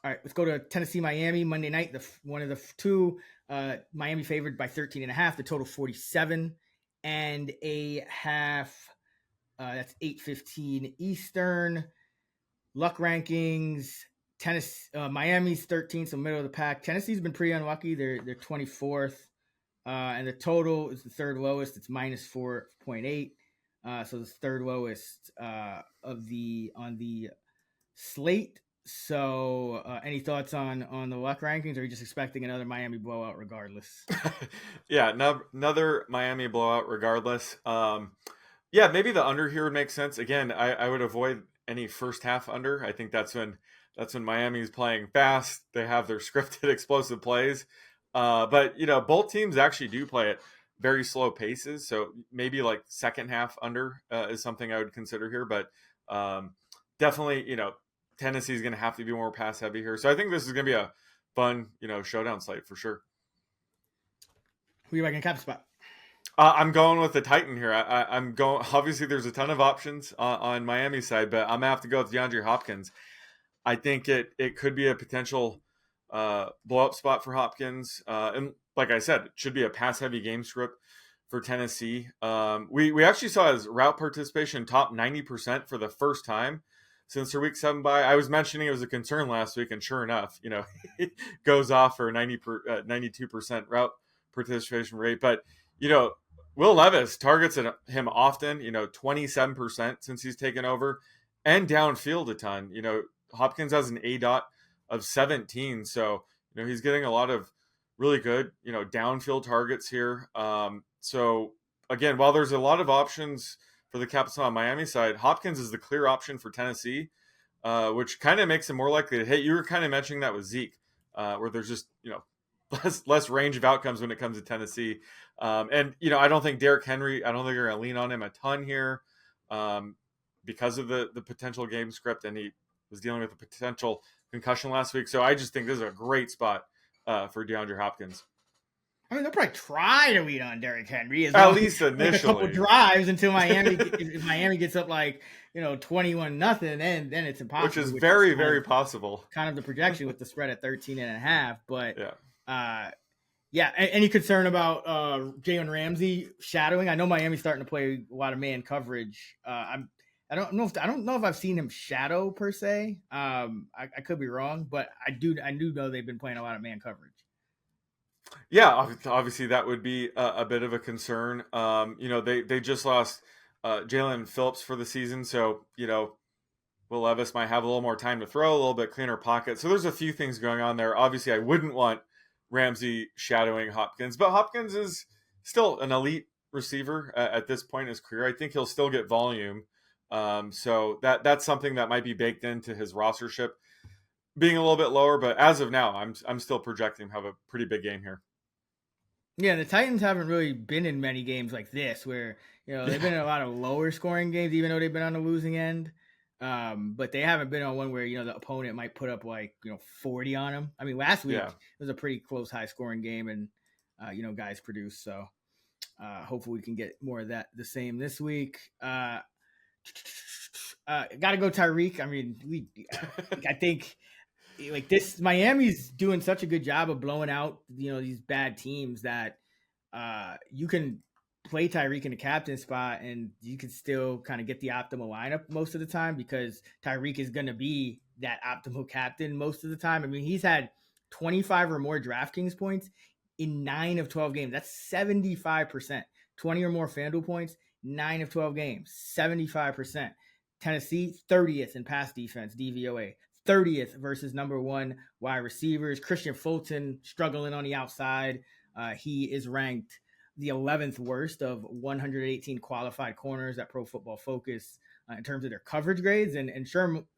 All right, let's go to Tennessee, Miami, Monday night. One of the two, Miami favored by 13.5, the total 47 and a half. That's 8:15 Eastern. Luck rankings. Miami's 13th, so middle of the pack. Tennessee's been pretty unlucky. They're 24th, and the total is the third lowest. It's minus 4.8. So the third lowest on the slate. So, any thoughts on the luck rankings? Or are you just expecting another Miami blowout regardless? Yeah, another Miami blowout regardless. Yeah, maybe the under here would make sense. Again, I would avoid any first half under. I think that's when Miami's playing fast. They have their scripted explosive plays. But both teams actually do play at very slow paces. So maybe like second half under is something I would consider here. But definitely, Tennessee's going to have to be more pass heavy here. So I think this is going to be a fun, showdown slate for sure. Who you reckon cap spot? I'm going with the Titan here. I'm going. Obviously, there's a ton of options on Miami's side, but I'm gonna have to go with DeAndre Hopkins. I think it could be a potential blow up spot for Hopkins, and like I said, it should be a pass heavy game script for Tennessee. We actually saw his route participation top 90% for the first time since their week 7 bye. I was mentioning it was a concern last week, and sure enough, he goes off for 92% route participation rate. But Will Levis targets him often, 27% since he's taken over, and downfield a ton. Hopkins has an ADOT of 17, so he's getting a lot of really good, downfield targets here. So again, while there's a lot of options for the Capitals on Miami side, Hopkins is the clear option for Tennessee, which kind of makes him more likely to hit. You were kind of mentioning that with Zeke, where there's just less range of outcomes when it comes to Tennessee. And I don't think Derrick Henry, I don't think they're going to lean on him a ton here because of the potential game script, and he was dealing with a potential concussion last week. So I just think this is a great spot for DeAndre Hopkins. I mean, they'll probably try to lead on Derrick Henry at least initially, like a couple drives until Miami if Miami gets up 21-0, then it's impossible. Which is very, very possible. Kind of the projection with the spread at 13.5, but yeah. Any concern about Jalen Ramsey shadowing? I know Miami's starting to play a lot of man coverage. I don't know if I've seen him shadow per se. I could be wrong, but I do know they've been playing a lot of man coverage. Yeah, obviously that would be a bit of a concern. They just lost Jalen Phillips for the season, so Will Levis might have a little more time to throw, a little bit cleaner pocket. So there's a few things going on there. Obviously, I wouldn't want Ramsey shadowing Hopkins, but Hopkins is still an elite receiver at this point in his career. I think he'll still get volume. So that's something that might be baked into his rostership being a little bit lower, but as of now, I'm still projecting him to have a pretty big game here. Yeah, the Titans haven't really been in many games like this where, they've been in a lot of lower scoring games, even though they've been on the losing end. But they haven't been on one where, the opponent might put up 40 on them. I mean, last week it was a pretty close, high scoring game, and, guys produced. So hopefully we can get more of that the same this week. Got to go Tyreek. I mean, I think this Miami's doing such a good job of blowing out, these bad teams that you can play Tyreek in the captain spot and you can still kind of get the optimal lineup most of the time because Tyreek is going to be that optimal captain most of the time. I mean, he's had 25 or more DraftKings points in 9 of 12 games. That's 75%. 20 or more FanDuel points, 9 of 12 games, 75%. Tennessee, 30th in pass defense, DVOA. 30th versus number 1 wide receivers. Christian Fulton struggling on the outside. He is ranked the 11th worst of 118 qualified corners at Pro Football Focus in terms of their coverage grades. And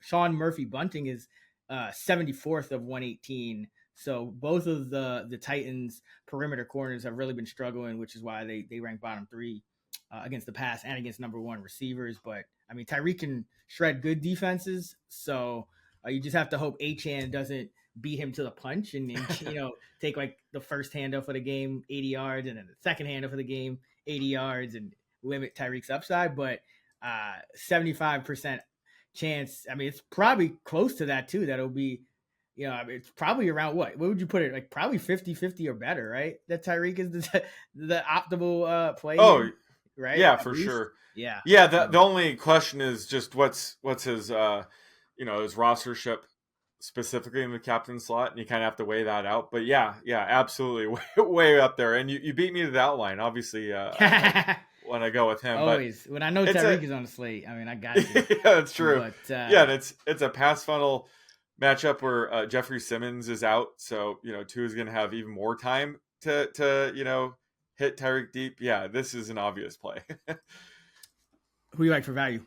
Sean Murphy-Bunting is 74th of 118. So both of the Titans' perimeter corners have really been struggling, which is why they rank bottom 3 against the pass and against number 1 receivers. But, I mean, Tyreek can shred good defenses, so you just have to hope Achane doesn't beat him to the punch and take the first handoff of the game 80 yards and then the second handoff of the game 80 yards and limit Tyreek's upside. But 75% chance. I mean, it's probably close to that too. That'll be you know, it's probably around what would you put it, like probably 50-50 or better, right? That Tyreek is the optimal play Oh, here, right? yeah, At for least. sure. Yeah. Yeah, the So only question is just what's his his rostership specifically in the captain slot, and you kind of have to weigh that out. But yeah, absolutely, way up there. And you beat me to the outline. Obviously, I want to go with him, but always when I know it's Tyreek a is on the slate, I mean, I got you. yeah, that's true. But Yeah, and it's a pass funnel matchup where Jeffrey Simmons is out, so Tua is going to have even more time to hit Tyreek deep. Yeah, this is an obvious play. who you like for value?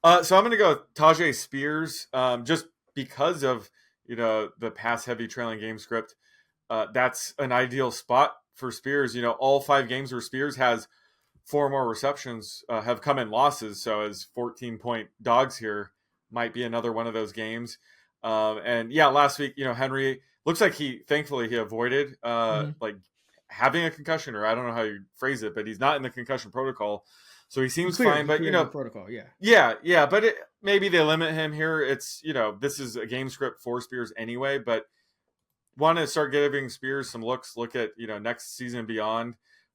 So I'm going to go with Tajay Spears, just because of the pass heavy trailing game script. That's an ideal spot for Spears. All 5 games where Spears has 4 more receptions have come in losses. So as 14-point dogs here might be another one of those games. And yeah, last week, Henry looks like thankfully he avoided like having a concussion, or I don't know how you phrase it, but he's not in the concussion protocol. So he seems fine, but cleared the protocol, yeah. Yeah, but maybe they limit him here. It's this is a game script for Spears anyway, but want to start giving Spears some looks. Look at next season and beyond.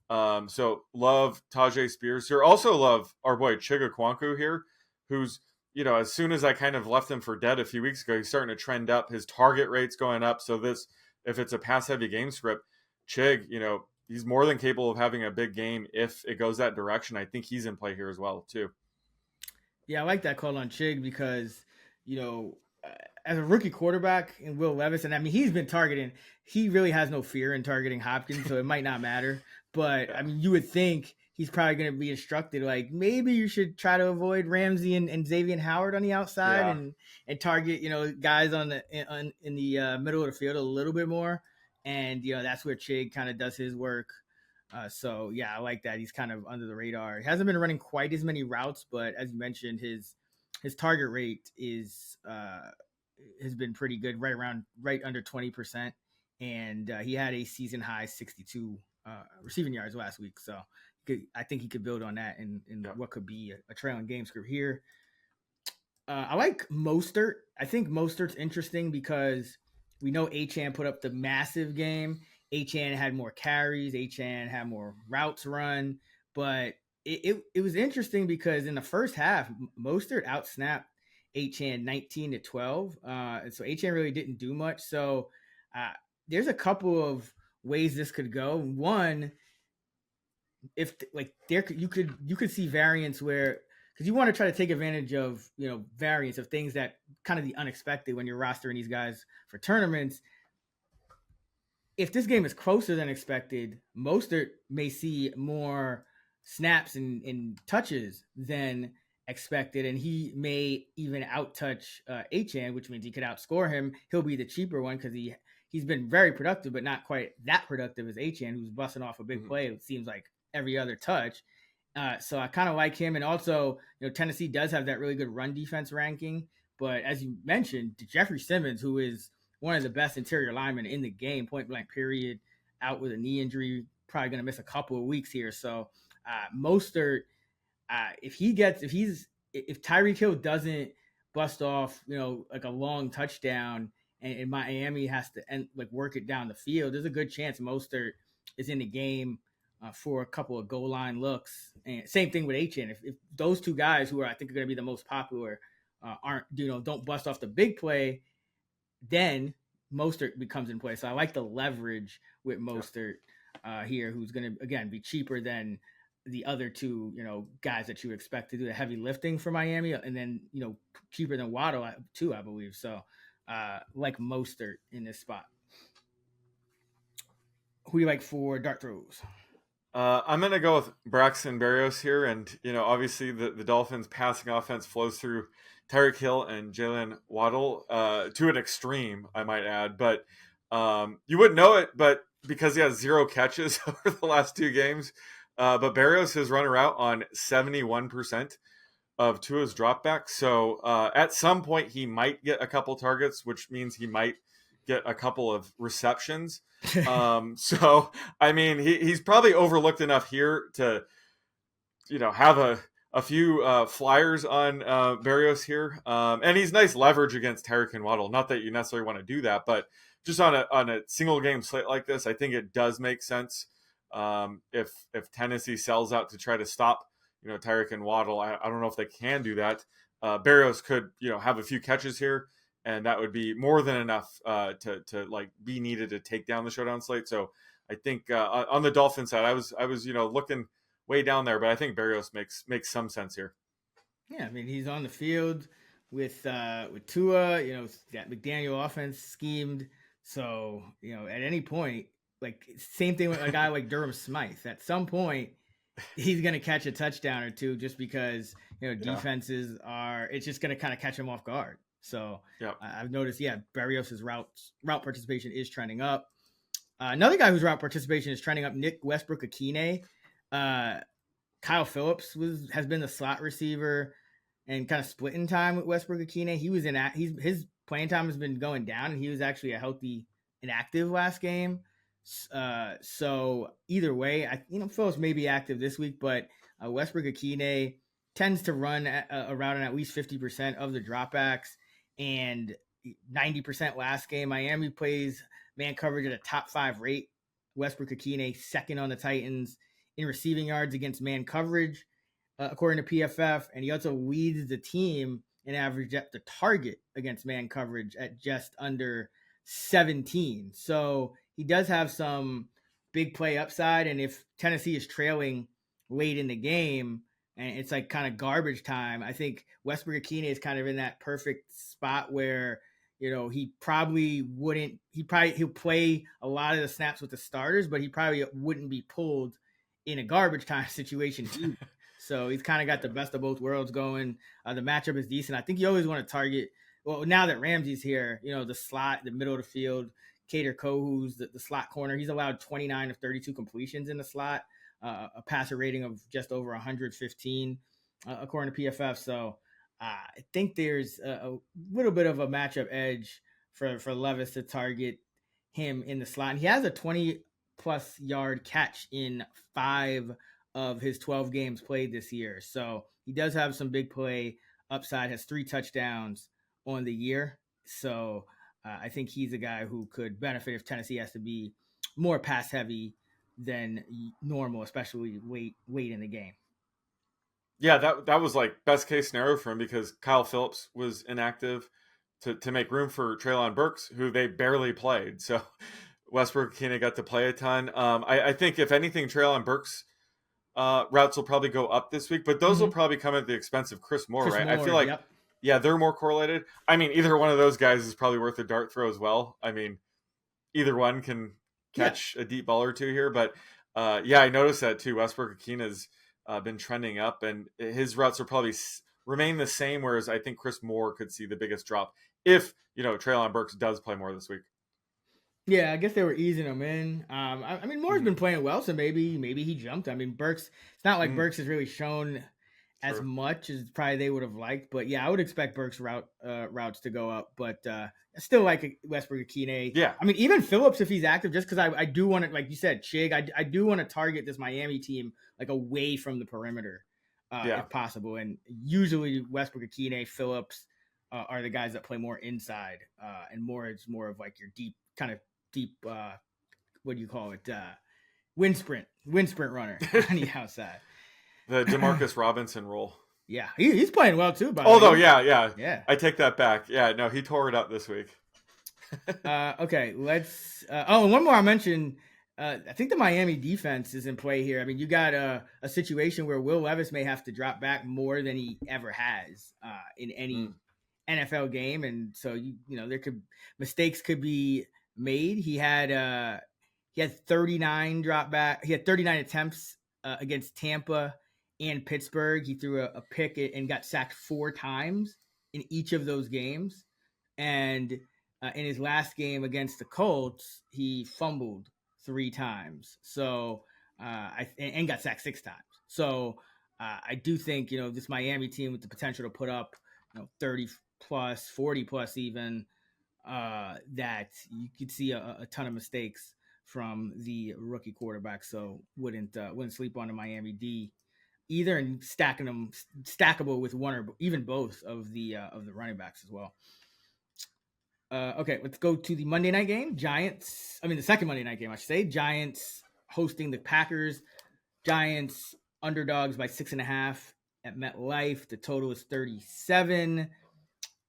So love Tajay Spears here. Also love our boy Chiga Kwanku here, who's as soon as I kind of left him for dead a few weeks ago, he's starting to trend up. His target rate's going up. So if it's a pass heavy game script, Chig, he's more than capable of having a big game if it goes that direction. I think he's in play here as well, too. Yeah, I like that call on Chig because, as a rookie quarterback in Will Levis, and I mean, he's been targeting, he really has no fear in targeting Hopkins, so it might not matter. But, I mean, you would think he's probably going to be instructed, like, maybe you should try to avoid Ramsey and Xavier Howard on the outside and target, guys in the middle of the field a little bit more. And, that's where Chig kind of does his work. So yeah, I like that. He's kind of under the radar. He hasn't been running quite as many routes, but as you mentioned, his target rate has been pretty good, right under 20%. And he had a season high 62 receiving yards last week. So I think he could build on that in what could be a trailing game script here. I like Mostert. I think Mostert's interesting because we know Achane put up the massive game. Achane had more carries. Achane had more routes run. But it was interesting because in the first half, Mostert outsnapped Achane 19-12. And so Achane really didn't do much. So there's a couple of ways this could go. One, if like you could see variance where, because you want to try to take advantage of variance of things that kind of the unexpected when you're rostering these guys for tournaments. If this game is closer than expected, Mostert may see more snaps and touches than expected, and he may even outtouch Achane, which means he could outscore him. He'll be the cheaper one because he's been very productive, but not quite that productive as Achane, who's busting off a big play. It seems like every other touch. So I kind of like him. And also, Tennessee does have that really good run defense ranking. But as you mentioned, Jeffrey Simmons, who is one of the best interior linemen in the game, point blank period, out with a knee injury, probably going to miss a couple of weeks here. So Mostert, if Tyreek Hill doesn't bust off, like a long touchdown and Miami has to work it down the field, there's a good chance Mostert is in the game for a couple of goal line looks. And same thing with Achane. If those two guys who I think are going to be the most popular don't bust off the big play, then Mostert becomes in play. So I like the leverage with Mostert here, who's going to, again, be cheaper than the other two, guys that you expect to do the heavy lifting for Miami, and then, cheaper than Waddle too, I believe. So like Mostert in this spot. Who you like for dart throws? I'm going to go with Braxton Berrios here. And, obviously the Dolphins passing offense flows through Tyreek Hill and Jalen Waddle to an extreme, I might add. But you wouldn't know it, but because he has 0 catches over the last 2 games. But Berrios has run a route on 71% of Tua's dropbacks. So at some point he might get a couple targets, which means he might get a couple of receptions. So I mean, he's probably overlooked enough here to have a few flyers on Barrios here, and he's nice leverage against Tyreek and Waddle. Not that you necessarily want to do that, but just on a single game slate like this, I think it does make sense. If Tennessee sells out to try to stop, Tyreek and Waddle, I don't know if they can do that. Barrios could, have a few catches here, and that would be more than enough to like be needed to take down the showdown slate. So I think on the Dolphins side, I was looking way down there, but I think Barrios makes some sense here. Yeah, I mean he's on the field with Tua. That McDaniel offense schemed. So at any point, like same thing with a guy like Durham Smythe. At some point, he's gonna catch a touchdown or two just because defenses are. It's just gonna kind of catch him off guard. So I've noticed, Barrios' route participation is trending up. Another guy whose route participation is trending up, Nick Westbrook-Akine. Kyle Phillips has been the slot receiver and kind of splitting time with Westbrook-Akine. He was his playing time has been going down, and he was actually a healthy inactive last game. So either way, Phillips may be active this week, but Westbrook-Akine tends to run around at least 50% of the dropbacks and 90% last game. Miami plays man coverage at a top 5 rate. Westbrook-Akine second on the Titans in receiving yards against man coverage, according to PFF, and he also leads the team in average depth to target against man coverage at just under 17. So he does have some big play upside, and if Tennessee is trailing late in the game and it's like kind of garbage time, I think Westbrook-Akine is kind of in that perfect spot where he'll play a lot of the snaps with the starters, but he probably wouldn't be pulled in a garbage time situation either. So he's kind of got the best of both worlds going. The matchup is decent. I think you always want to target. Well, now that Ramsey's here, the slot, the middle of the field, Kader Kohu's the slot corner. He's allowed 29 of 32 completions in the slot, a passer rating of just over 115, according to PFF. So I think there's a little bit of a matchup edge for Levis to target him in the slot. And he has a 20-plus yard catch in 5 of his 12 games played this year. So he does have some big play upside, has 3 touchdowns on the year. So I think he's a guy who could benefit if Tennessee has to be more pass heavy than normal, especially late in the game. Yeah, that was like best case scenario for him because Kyle Phillips was inactive to make room for Treylon Burks, who they barely played. So Westbrook-Akine got to play a ton. I think if anything, Treylon Burks routes will probably go up this week, but those will probably come at the expense of Chris Moore, right? I feel like, they're more correlated. I mean, either one of those guys is probably worth a dart throw as well. I mean, either one can catch a deep ball or two here, but I noticed that too. Westbrook-Akine has been trending up, and his routes will probably remain the same, whereas I think Chris Moore could see the biggest drop if, Treylon Burks does play more this week. Yeah, I guess they were easing him in. I mean, Moore's been playing well, so maybe he jumped. I mean, Burks. It's not like Burks has really shown as much as probably they would have liked, but I would expect Burks routes to go up. But I still like Westbrook-Akine. Yeah, I mean, even Phillips if he's active, just because I do want to, like you said, Chig. I do want to target this Miami team like away from the perimeter, if possible. And usually Westbrook-Akine, Phillips are the guys that play more inside, and more it's more of like your deep what do you call it, wind sprint runner on the outside, the Demarcus Robinson role. He's playing well too, although I take that back. No, he tore it up this week. Okay, let's and one more I'll mention. I think the Miami defense is in play here. I mean, you got a situation where Will Levis may have to drop back more than he ever has in any NFL game, and so mistakes could be made. He had 39 dropback. He had 39 attempts against Tampa and Pittsburgh. He threw a pick and got sacked 4 times in each of those games. And in his last game against the Colts, he fumbled 3 times. So and got sacked 6 times. So I do think this Miami team with the potential to put up 30 plus, 40 plus even. That you could see a ton of mistakes from the rookie quarterback. So wouldn't sleep on the Miami D. either and stacking them stackable with one or even both of the running backs as well. Okay, let's go to the Monday night game. The second Monday night game, I should say. Giants hosting the Packers. Giants underdogs by 6.5 at MetLife. The total is 37.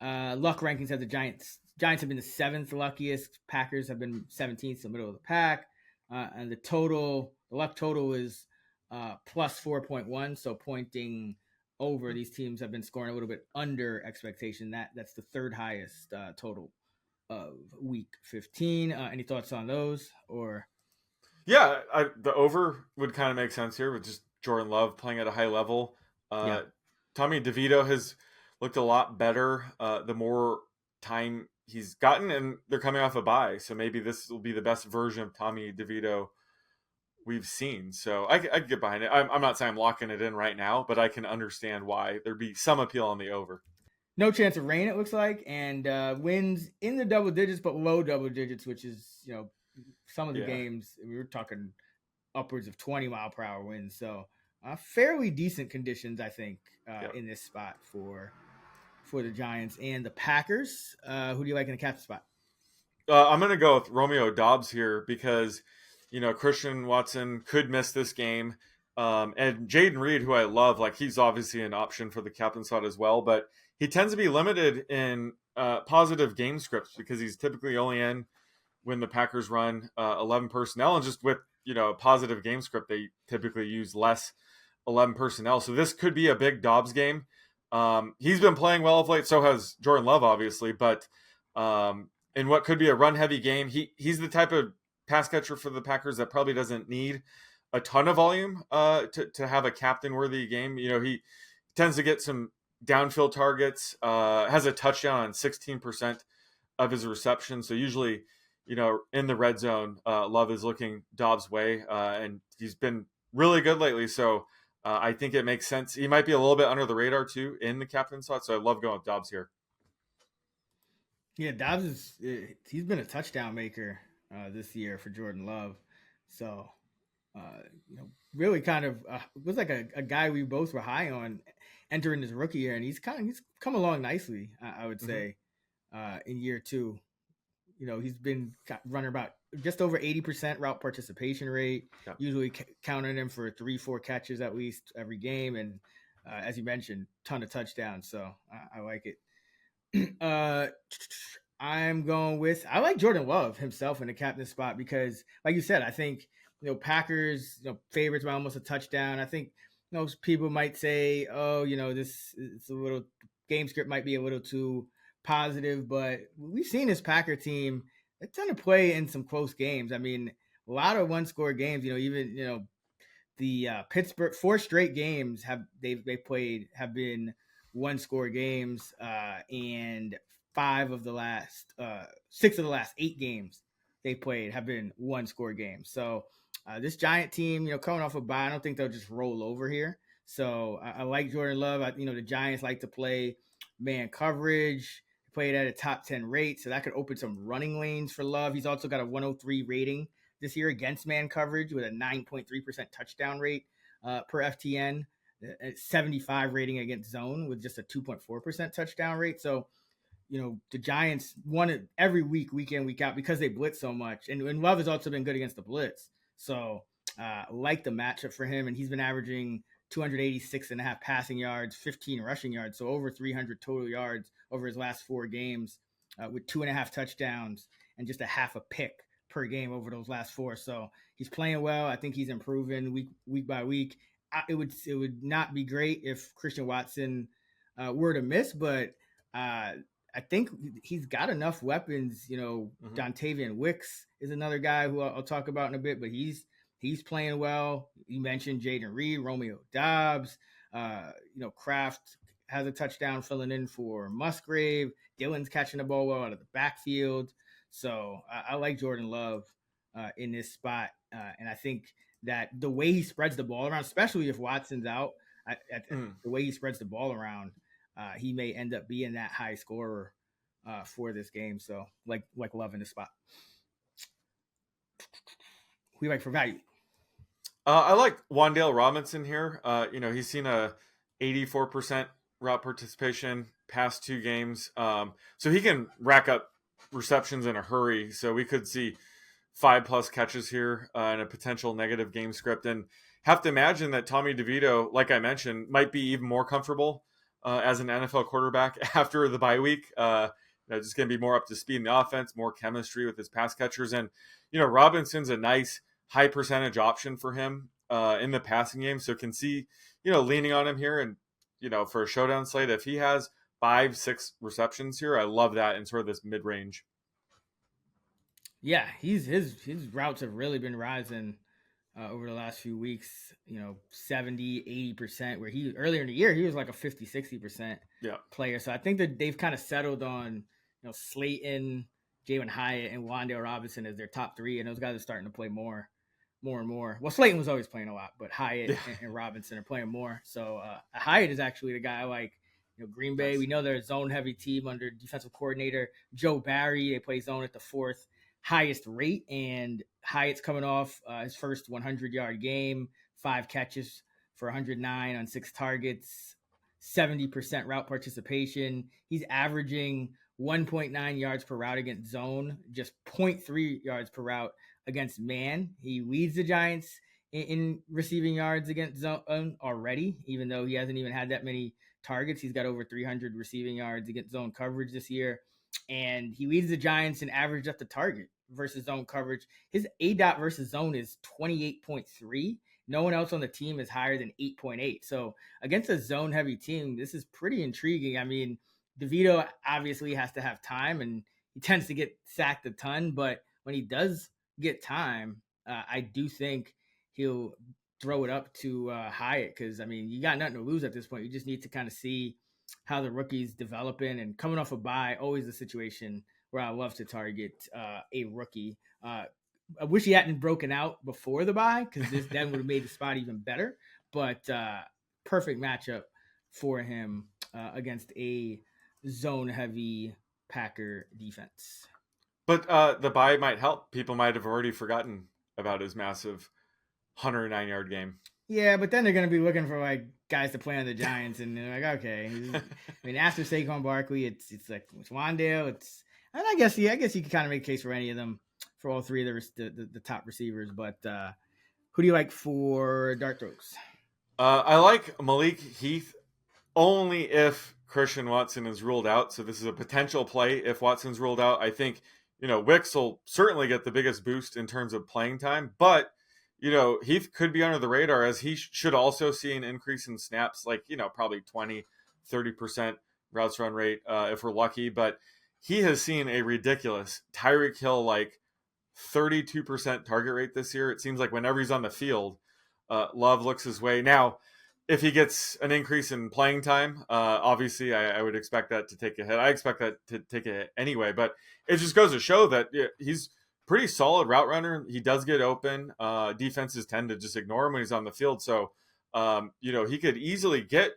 Luck rankings have the Giants. Giants have been the 7th luckiest. Packers have been 17th, so middle of the pack. And the luck total is plus 4.1, so pointing over. These teams have been scoring a little bit under expectation. That's the third highest total of week 15. Any thoughts on those? Or Yeah, the over would kind of make sense here with just Jordan Love playing at a high level. Yeah. Tommy DeVito has looked a lot better the more time he's gotten, and they're coming off a bye, so maybe this will be the best version of Tommy DeVito we've seen. So I could get behind it. I'm not saying I'm locking it in right now, but I can understand why there'd be some appeal on the over. No chance of rain, it looks like, and wins in the double digits, but low double digits, which is, some of the games we were talking upwards of 20-mile-per-hour winds. So fairly decent conditions, I think, in this spot for the Giants and the Packers. Who do you like in the captain spot? I'm going to go with Romeo Doubs here because, Christian Watson could miss this game. And Jaden Reed, who I love, he's obviously an option for the captain spot as well, but he tends to be limited in positive game scripts because he's typically only in when the Packers run 11 personnel, and just with, a positive game script, they typically use less 11 personnel. So this could be a big Doubs game. He's been playing well of late. So has Jordan Love, obviously, but in what could be a run heavy game, he's the type of pass catcher for the Packers that probably doesn't need a ton of volume to have a captain worthy game. He tends to get some downfield targets, has a touchdown on 16% of his receptions. So usually, in the red zone, Love is looking Dobbs' way, and he's been really good lately. So I think it makes sense. He might be a little bit under the radar too in the captain slot. So I love going with Dobbs here. Yeah, Dobbs he's been a touchdown maker this year for Jordan Love. So, really kind of was like a guy we both were high on entering his rookie year, and he's come along nicely, I would say, in year two. He's been running about just over 80% route participation rate, usually counting him for 3-4 catches at least every game. And as you mentioned, ton of touchdowns. So I like it. I like Jordan Love himself in the captain spot because, like you said, I think, Packers, favorites by almost a touchdown. I think, people might say, oh, this it's a little game script might be a little too positive, but we've seen this Packer team, they tend to play in some close games. I mean, a lot of one-score games, even, the Pittsburgh 4 straight games they played have been one-score games, and 6 of the last 8 games they played have been one-score games. So this Giant team, coming off a bye, I don't think they'll just roll over here. So I like Jordan Love. The Giants like to play man coverage, played at a top 10 rate, so that could open some running lanes for Love. He's also got a 103 rating this year against man coverage with a 9.3% touchdown rate per FTN, 75 rating against zone with just a 2.4% touchdown rate. So, the Giants won it every week in, week out, because they blitz so much. And Love has also been good against the blitz. So like the matchup for him. And he's been averaging 286.5 passing yards, 15 rushing yards. So over 300 total yards over his last 4 games with 2.5 touchdowns and just a half a pick per game over those last 4. So he's playing well. I think he's improving week by week. It would not be great if Christian Watson were to miss, but I think he's got enough weapons. Dontavian Wicks is another guy who I'll talk about in a bit, but he's playing well. You mentioned Jaden Reed, Romeo Doubs. Kraft has a touchdown filling in for Musgrave. Dylan's catching the ball well out of the backfield. So I like Jordan Love in this spot. And I think that the way he spreads the ball around, especially if Watson's out, the way he spreads the ball around, he may end up being that high scorer for this game. So like Love in this spot. Who you like for value? I like Wandale Robinson here. He's seen a 84% route participation past 2 games. So he can rack up receptions in a hurry. So we could see 5+ catches here and a potential negative game script. And have to imagine that Tommy DeVito, like I mentioned, might be even more comfortable as an NFL quarterback after the bye week. Just going to be more up to speed in the offense, more chemistry with his pass catchers. And, Robinson's a nice high percentage option for him in the passing game. So can see, leaning on him here and, for a showdown slate, if he has 5-6 receptions here, I love that in sort of this mid-range. Yeah, his routes have really been rising over the last few weeks, 70, 80%, where he earlier in the year, he was like a 50, 60% player. So I think that they've kind of settled on, Slayton, Jalen Hyatt, and Wandale Robinson as their top 3. And those guys are starting to play more and more. Well, Slayton was always playing a lot, but Hyatt and Robinson are playing more. So Hyatt is actually the guy I like. Green Bay, we know they're a zone-heavy team under defensive coordinator Joe Barry. They play zone at the 4th highest rate, and Hyatt's coming off his first 100-yard game, 5 catches for 109 on 6 targets, 70% route participation. He's averaging 1.9 yards per route against zone, just 0.3 yards per route against man. He leads the Giants in receiving yards against zone already, even though he hasn't even had that many targets. He's got over 300 receiving yards against zone coverage this year. And he leads the Giants in average up the target versus zone coverage. His ADOT versus zone is 28.3. No one else on the team is higher than 8.8. So against a zone-heavy team, this is pretty intriguing. I mean, DeVito obviously has to have time, and he tends to get sacked a ton. But when he does get time, I do think he'll throw it up to Hyatt because, I mean, you got nothing to lose at this point. You just need to kind of see how the rookie's developing, and coming off a bye, always a situation where I love to target a rookie. I wish he hadn't broken out before the bye because this then would have made the spot even better. But perfect matchup for him against a zone-heavy Packer defense. But the bye might help. People might have already forgotten about his massive 109-yard game. Yeah, but then they're going to be looking for like guys to play on the Giants, and they're like, okay. I mean, after Saquon Barkley, it's like it's Wandale. And I guess you can kind of make a case for any of them, for all 3 of the top receivers. But who do you like for dart throws? I like Malik Heath only if Christian Watson is ruled out. So this is a potential play if Watson's ruled out. I think Wicks will certainly get the biggest boost in terms of playing time, but Heath could be under the radar as he should also see an increase in snaps, like, probably 20, 30% routes run rate if we're lucky. But he has seen a ridiculous Tyreek Hill, like 32% target rate this year. It seems like whenever he's on the field, Love looks his way. Now, if he gets an increase in playing time, obviously I would expect that to take a hit. I expect that to take a hit anyway, but it just goes to show that he's pretty solid route runner. He does get open. Defenses tend to just ignore him when he's on the field. So, he could easily get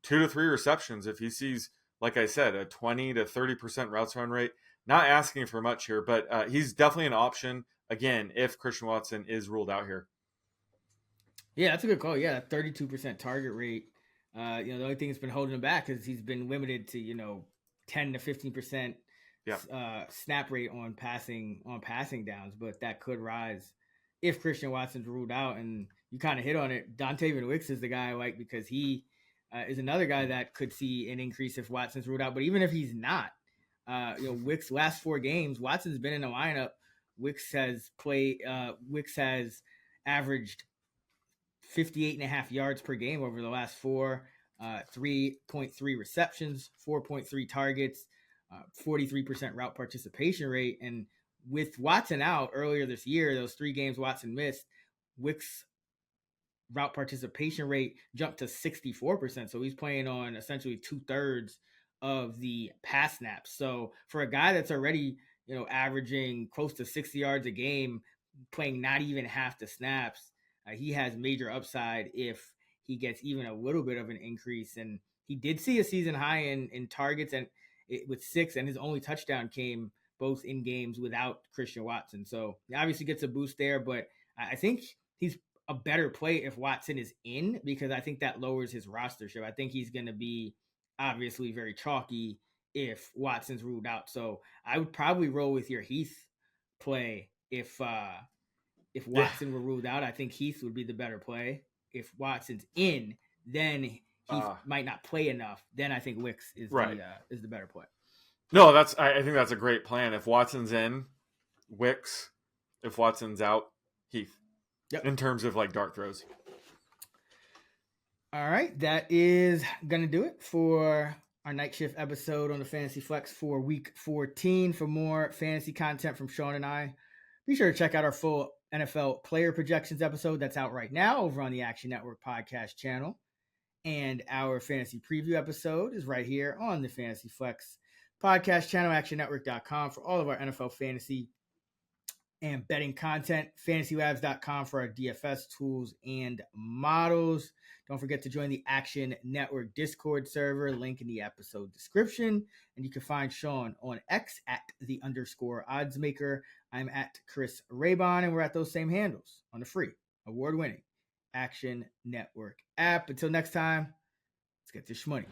2 to 3 receptions if he sees, like I said, a 20 to 30% routes run rate. Not asking for much here, but he's definitely an option, again, if Christian Watson is ruled out here. Yeah, that's a good call. Yeah, 32% target rate. The only thing that's been holding him back is he's been limited to 10 to 15% snap rate on passing downs, but that could rise if Christian Watson's ruled out. And you kind of hit on it. Dontayvion Wicks is the guy I like because he is another guy that could see an increase if Watson's ruled out. But even if he's not, Wicks last 4 games, Watson's been in the lineup. Wicks has averaged 58.5 yards per game over the last 4, 3.3 receptions, 4.3 targets, 43% route participation rate. And with Watson out earlier this year, those 3 games Watson missed, Wicks' route participation rate jumped to 64%. So he's playing on essentially 2/3 of the pass snaps. So for a guy that's already, averaging close to 60 yards a game, playing not even half the snaps, he has major upside if he gets even a little bit of an increase. And he did see a season high in targets with 6, and his only touchdown came both in games without Christian Watson. So he obviously gets a boost there, but I think he's a better play if Watson is in, because I think that lowers his rostership. I think he's going to be obviously very chalky if Watson's ruled out. So I would probably roll with your Heath play if Watson were ruled out. I think Heath would be the better play. If Watson's in, then Heath might not play enough. Then I think Wicks is the better play. No, I think that's a great plan. If Watson's in, Wicks. If Watson's out, Heath. Yep. In terms of like dart throws. All right, that is going to do it for our night shift episode on the Fantasy Flex for week 14. For more fantasy content from Sean and I, be sure to check out our full NFL player projections episode that's out right now over on the Action Network podcast channel. And our fantasy preview episode is right here on the Fantasy Flex podcast channel, actionnetwork.com, for all of our NFL fantasy and betting content, fantasylabs.com for our DFS tools and models. Don't forget to join the Action Network Discord server, link in the episode description. And you can find Sean on X at @_oddsmaker. I'm at Chris Raybon, and we're at those same handles on the free, award-winning Action Network app. Until next time, let's get this money.